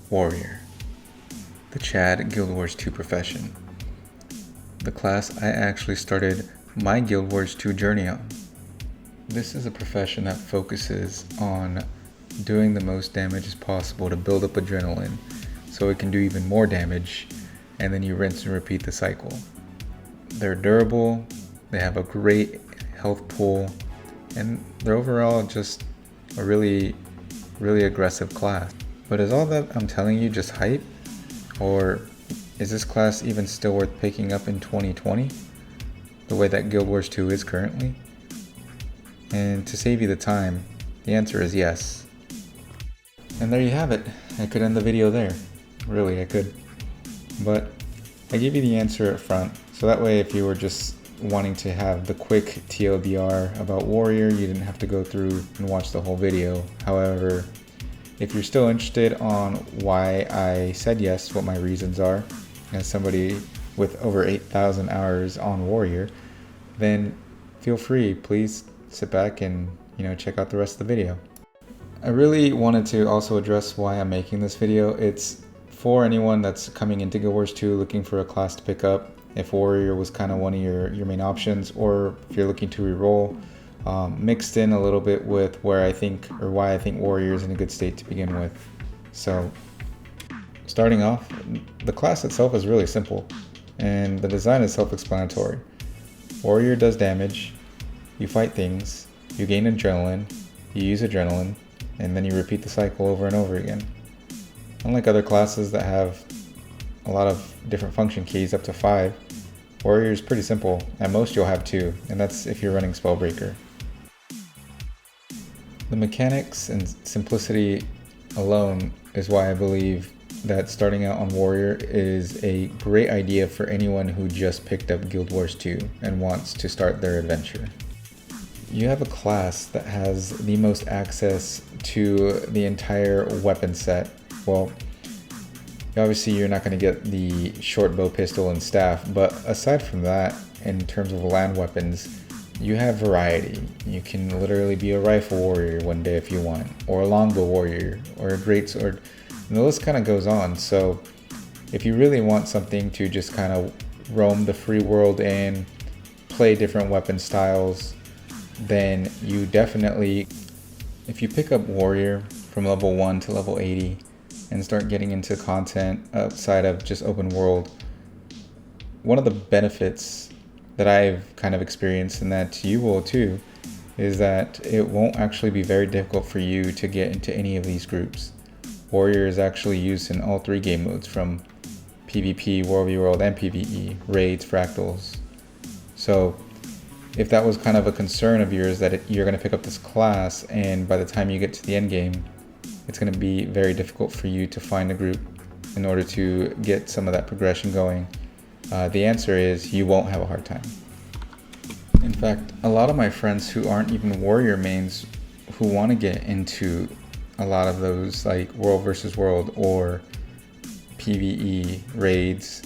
Warrior, the Chad Guild Wars 2 profession. The class I actually started my Guild Wars 2 journey on. This is a profession that focuses on doing the most damage as possible to build up adrenaline so it can do even more damage, and then you rinse and repeat the cycle. They're durable, they have a great health pool, and they're overall just a really aggressive class. But is all that I'm telling you just hype? Or is this class even still worth picking up in 2020? The way that Guild Wars 2 is currently? And to save you the time, the answer is yes. And there you have it. I could end the video there. Really, I could. But I gave you the answer up front, so that way if you were just wanting to have the quick TLDR about Warrior, you didn't have to go through and watch the whole video. However, if you're still interested on why I said yes, what my reasons are, as somebody with over 8,000 hours on Warrior, then feel free, please sit back and check out the rest of the video. I really wanted to also address why I'm making this video. It's for anyone that's coming into Guild Wars 2 looking for a class to pick up, if Warrior was kind of one of your main options, or if you're looking to reroll, mixed in a little bit with why I think Warrior is in a good state to begin with. So starting off, the class itself is really simple and the design is self-explanatory. Warrior does damage, you fight things, you gain adrenaline, you use adrenaline, and then you repeat the cycle over and over again. Unlike other classes that have a lot of different function keys, up to 5, Warrior is pretty simple. At most you'll have 2, and that's if you're running Spellbreaker. The mechanics and simplicity alone is why I believe that starting out on Warrior is a great idea for anyone who just picked up Guild Wars 2 and wants to start their adventure. You have a class that has the most access to the entire weapon set. Well, obviously you're not going to get the short bow, pistol, and staff, but aside from that, in terms of land weapons, you have variety. You can literally be a rifle warrior one day if you want, or a longbow warrior, or a greatsword, and the list kind of goes on. So if you really want something to just kind of roam the free world and play different weapon styles, then you definitely, if you pick up Warrior from level 1 to level 80 and start getting into content outside of just open world, one of the benefits that I've kind of experienced, and that you will too, is that it won't actually be very difficult for you to get into any of these groups. Warrior is actually used in all 3 game modes, from PvP, World v World, and PvE, raids, fractals. So if that was kind of a concern of yours, that you're going to pick up this class and by the time you get to the end game, it's going to be very difficult for you to find a group in order to get some of that progression going, the answer is you won't have a hard time. In fact, a lot of my friends who aren't even Warrior mains, who want to get into a lot of those like World versus World or PvE raids,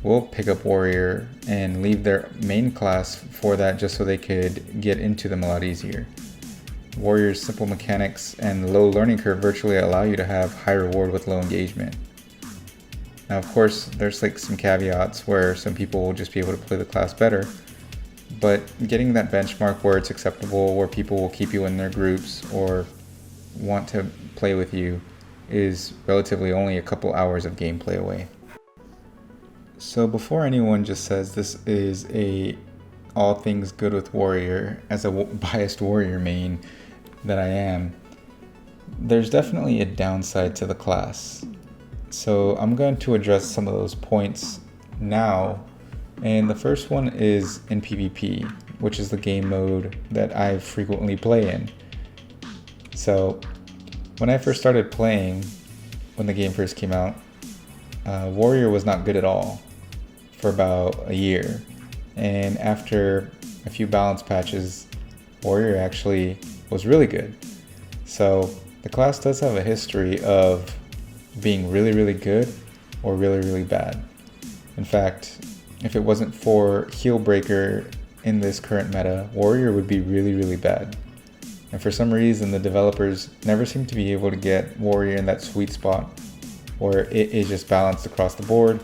will pick up Warrior and leave their main class for that, just so they could get into them a lot easier. Warrior's simple mechanics and low learning curve virtually allow you to have high reward with low engagement. Now, of course, there's like some caveats where some people will just be able to play the class better, but getting that benchmark where it's acceptable, where people will keep you in their groups or want to play with you, is relatively only a couple hours of gameplay away. So before anyone just says this is a all things good with Warrior, as a biased Warrior main that I am, there's definitely a downside to the class. So I'm going to address some of those points now, and the first one is in PvP, which is the game mode that I frequently play in. So when I first started playing, when the game first came out, Warrior was not good at all for about a year, and after a few balance patches, Warrior actually was really good. So the class does have a history of being really good or really bad. In fact, if it wasn't for Heal Breaker in this current meta, Warrior would be really bad. And for some reason, the developers never seem to be able to get Warrior in that sweet spot where it is just balanced across the board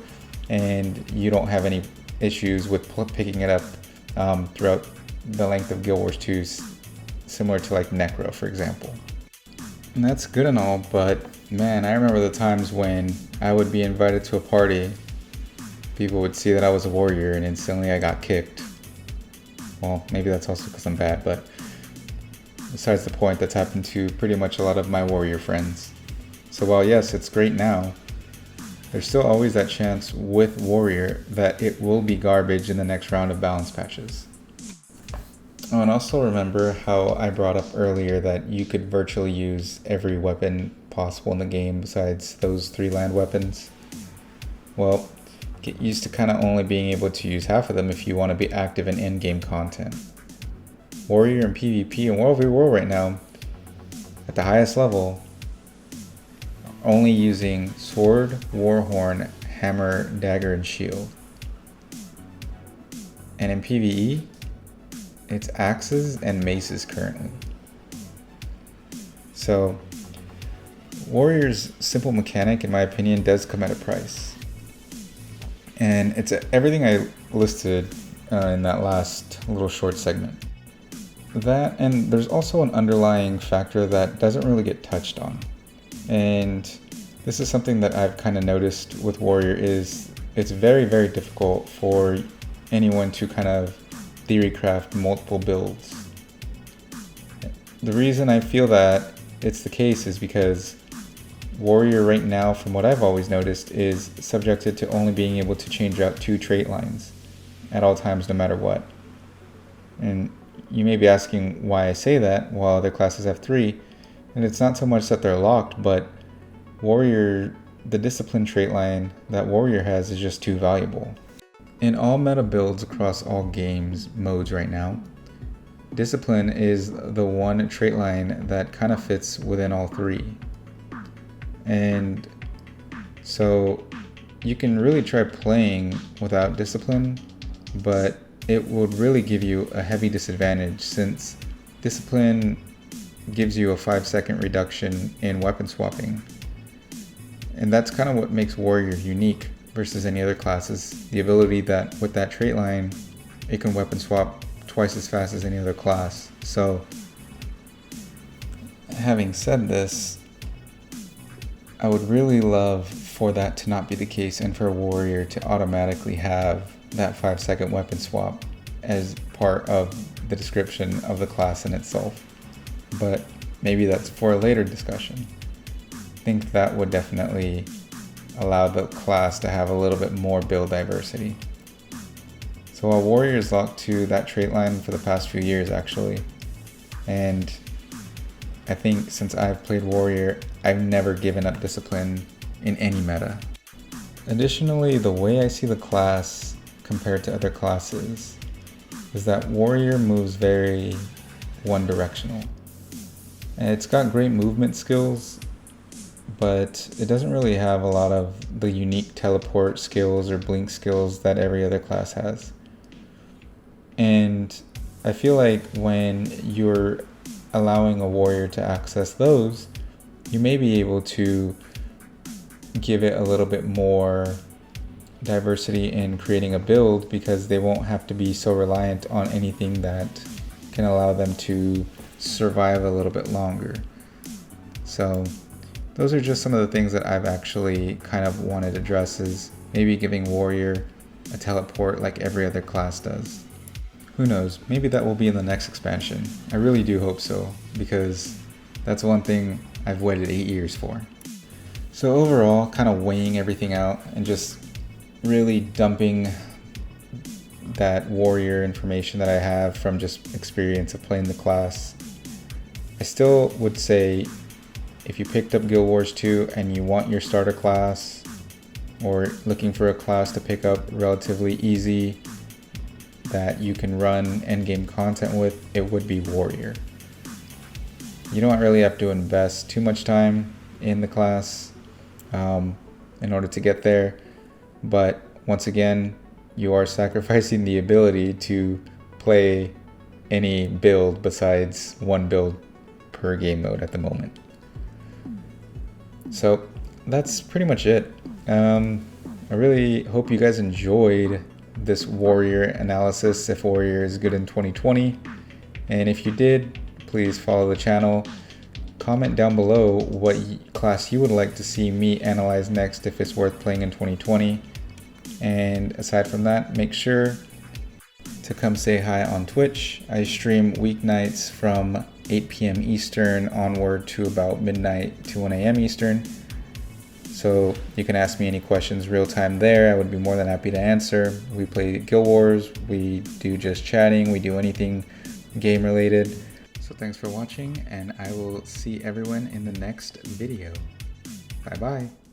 and you don't have any issues with picking it up throughout the length of Guild Wars 2, similar to like Necro, for example. And that's good and all, but man, I remember the times when I would be invited to a party, people would see that I was a warrior and instantly I got kicked. Well, maybe that's also because I'm bad, but besides the point, that's happened to pretty much a lot of my warrior friends. So while yes, it's great now, there's still always that chance with warrior that it will be garbage in the next round of balance patches. Oh, and also remember how I brought up earlier that you could virtually use every weapon possible in the game besides those 3 land weapons? Well, get used to kind of only being able to use half of them if you want to be active in in-game content. Warrior and PvP and World v. World right now, at the highest level, are only using sword, warhorn, hammer, dagger, and shield. And in PvE, it's axes and maces currently. So, Warrior's simple mechanic, in my opinion, does come at a price. And it's everything I listed in that last little short segment. That, and there's also an underlying factor that doesn't really get touched on. And this is something that I've kind of noticed with Warrior is it's very, very difficult for anyone to kind of theory craft multiple builds. The reason I feel that it's the case is because Warrior right now, from what I've always noticed, is subjected to only being able to change out 2 trait lines at all times, no matter what. And you may be asking why I say that while other classes have 3, and it's not so much that they're locked, but Warrior, the discipline trait line that Warrior has is just too valuable. In all meta builds across all games modes right now, discipline is the one trait line that kind of fits within all 3. And so you can really try playing without discipline, but it would really give you a heavy disadvantage since discipline gives you a 5-second reduction in weapon swapping. And that's kind of what makes Warrior unique versus any other classes. The ability that with that trait line, it can weapon swap twice as fast as any other class. So having said this, I would really love for that to not be the case and for Warrior to automatically have that 5-second weapon swap as part of the description of the class in itself. But maybe that's for a later discussion. I think that would definitely allow the class to have a little bit more build diversity. So while Warrior is locked to that trait line for the past few years actually, and I think since I've played Warrior, I've never given up discipline in any meta. Additionally, the way I see the class compared to other classes is that Warrior moves very one-directional. And it's got great movement skills, but it doesn't really have a lot of the unique teleport skills or blink skills that every other class has. And I feel like when you're allowing a warrior to access those, you may be able to give it a little bit more diversity in creating a build because they won't have to be so reliant on anything that can allow them to survive a little bit longer. So those are just some of the things that I've actually kind of wanted to address, is maybe giving warrior a teleport like every other class does. Who knows, maybe that will be in the next expansion. I really do hope so, because that's one thing I've waited 8 years for. So overall, kind of weighing everything out and just really dumping that warrior information that I have from just experience of playing the class, I still would say if you picked up Guild Wars 2 and you want your starter class, or looking for a class to pick up relatively easy that you can run endgame content with, it would be Warrior. You don't really have to invest too much time in the class in order to get there, but once again, you are sacrificing the ability to play any build besides one build per game mode at the moment. So that's pretty much it. I really hope you guys enjoyed this warrior analysis, if warrior is good in 2020. And if you did, please follow the channel. Comment down below what class you would like to see me analyze next if it's worth playing in 2020. And aside from that, make sure to come say hi on Twitch. I stream weeknights from 8 p.m. Eastern onward to about midnight to 1 a.m. Eastern. So you can ask me any questions real time there. I would be more than happy to answer. We play Guild Wars, we do just chatting, we do anything game related. So thanks for watching, and I will see everyone in the next video. Bye bye.